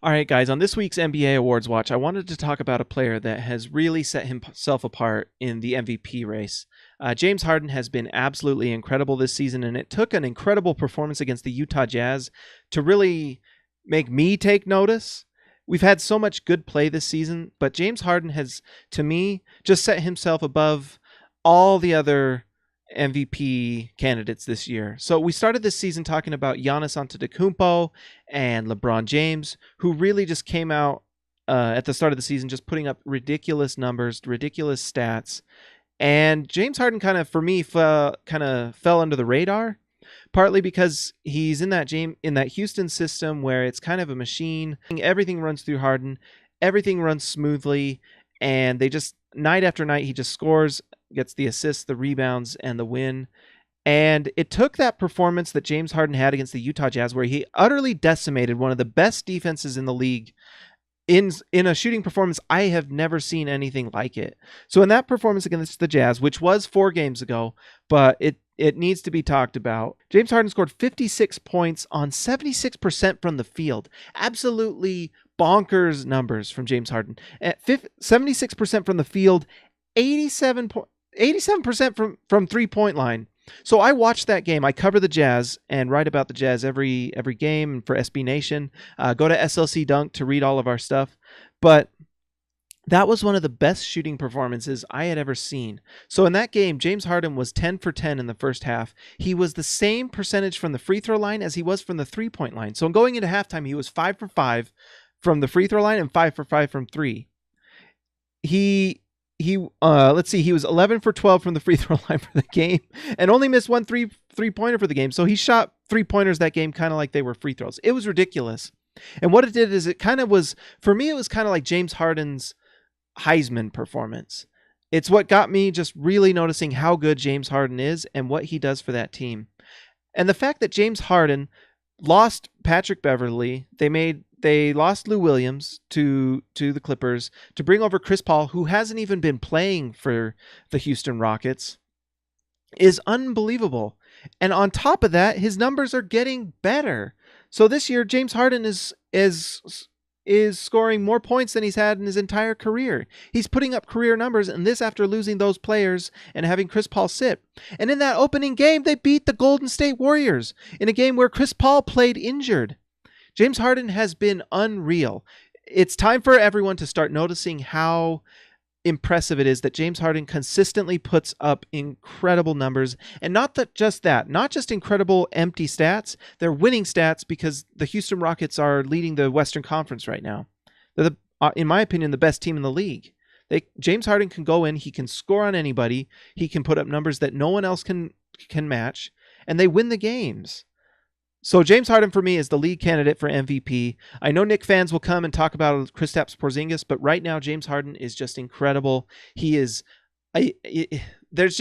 All right, guys, on this week's NBA Awards Watch, I wanted to talk about a player that has really set himself apart in the MVP race. James Harden has been absolutely incredible this season, and it took an incredible performance against the Utah Jazz to really make me take notice. We've had so much good play this season, but James Harden has, to me, just set himself above all the other MVP candidates this year. So we started this season talking about Giannis Antetokounmpo and LeBron James, who really just came out at the start of the season just putting up ridiculous numbers, ridiculous stats. And James Harden for me, fell under the radar, partly because he's in that Houston system where it's kind of a machine. Everything runs through Harden, everything runs smoothly, and they just night after night he just scores, gets the assists, the rebounds, and the win. And it took that performance that James Harden had against the Utah Jazz, where he utterly decimated one of the best defenses in the league, in a shooting performance. I have never seen anything like it. So in that performance against the Jazz, which was 4 games ago, but it needs to be talked about, James Harden scored 56 points on 76% from the field. Absolutely bonkers numbers from James Harden. At 76% from the field, 87% from three-point line. So I watched that game. I cover the Jazz and write about the Jazz every game for SB Nation. Go to SLC Dunk to read all of our stuff. But that was one of the best shooting performances I had ever seen. So in that game, James Harden was 10 for 10 in the first half. He was the same percentage from the free throw line as he was from the three-point line. So going into halftime, he was 5 for 5 from the free throw line and 5 for 5 from three. He was 11 for 12 from the free throw line for the game and only missed one three-pointer for the game. So he shot three-pointers that game kind of like they were free throws. It was ridiculous. And what it did is it kind of was like James Harden's Heisman performance. It's what got me just really noticing how good James Harden is and what he does for that team. And the fact that James Harden lost Patrick Beverley, they lost Lou Williams to the Clippers to bring over Chris Paul, who hasn't even been playing for the Houston Rockets, is unbelievable. And on top of that, his numbers are getting better. So this year, James Harden is scoring more points than he's had in his entire career. He's putting up career numbers, and this after losing those players and having Chris Paul sit. And in that opening game, they beat the Golden State Warriors in a game where Chris Paul played injured. James Harden has been unreal. It's time for everyone to start noticing how impressive it is that James Harden consistently puts up incredible numbers. And not just incredible empty stats. They're winning stats because the Houston Rockets are leading the Western Conference right now. They're, in my opinion, the best team in the league. James Harden can go in, he can score on anybody, he can put up numbers that no one else can match, and they win the games. So James Harden for me is the lead candidate for MVP. I know Knicks fans will come and talk about Kristaps Porzingis, but right now James Harden is just incredible. He is. There's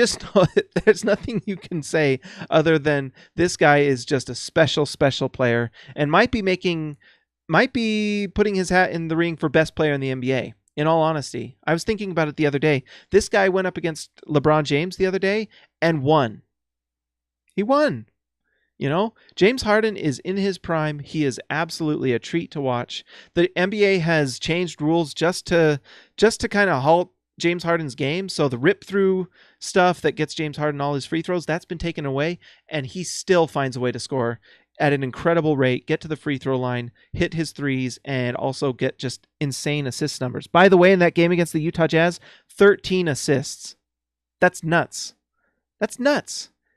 nothing you can say other than this guy is just a special player and might be putting his hat in the ring for best player in the NBA. In all honesty, I was thinking about it the other day. This guy went up against LeBron James the other day and won. He won. James Harden is in his prime. He is absolutely a treat to watch. The NBA has changed rules just to kind of halt James Harden's game. So the rip through stuff that gets James Harden all his free throws, that's been taken away, and he still finds a way to score at an incredible rate, get to the free throw line, hit his threes, and also get just insane assist numbers. By the way, in that game against the Utah Jazz, 13 assists. That's nuts.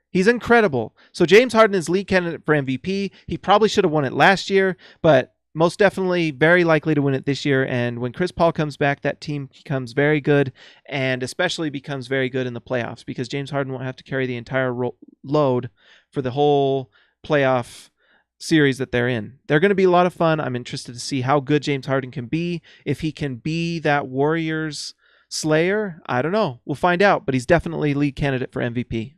He's incredible. So James Harden is lead candidate for MVP. He probably should have won it last year, but most definitely very likely to win it this year. And when Chris Paul comes back, that team becomes very good, and especially becomes very good in the playoffs because James Harden won't have to carry the entire load for the whole playoff series that they're in. They're going to be a lot of fun. I'm interested to see how good James Harden can be. If he can be that Warriors slayer, I don't know. We'll find out, but he's definitely lead candidate for MVP.